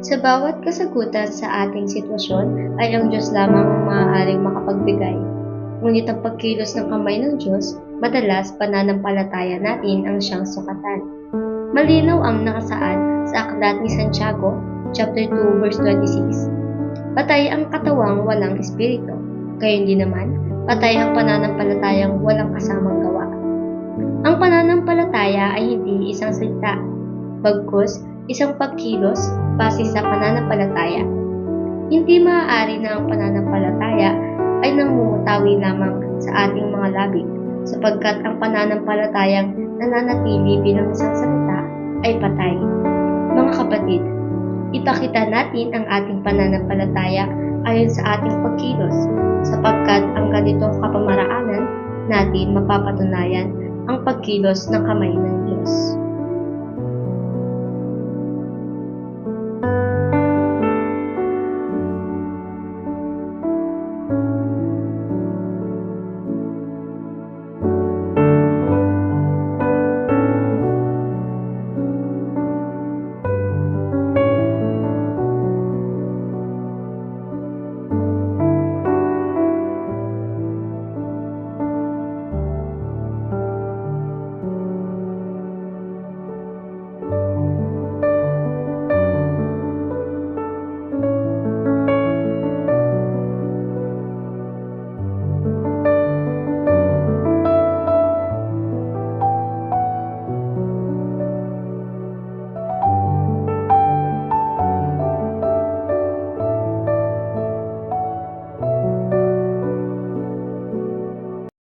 Sa bawat kasagutan sa ating sitwasyon ay ang Diyos lamang ang maaaring makapagbigay. Ngunit ang pagkilos ng kamay ng Diyos, madalas pananampalataya natin ang siyang sukatan. Malinaw ang nakasaad sa aklat ni Santiago, chapter 2, verse 26. Patay ang katawang walang espiritu, gayon din naman, patay ang pananampalatayang walang kasamang gawa. Ang pananampalataya ay hindi isang salita, bagkus isang pagkilos base sa pananampalataya. Hindi maaari na ang pananampalataya ay namumutawi lamang sa ating mga labi, sapagkat ang pananampalatayang nananatili bilang isang salita ay patay. Mga kapatid, ipakita natin ang ating pananampalataya ayon sa ating pagkilos, sapagkat ang ganitong kapamaraanan natin mapapatunayan ang pagkilos ng kamay ng Diyos.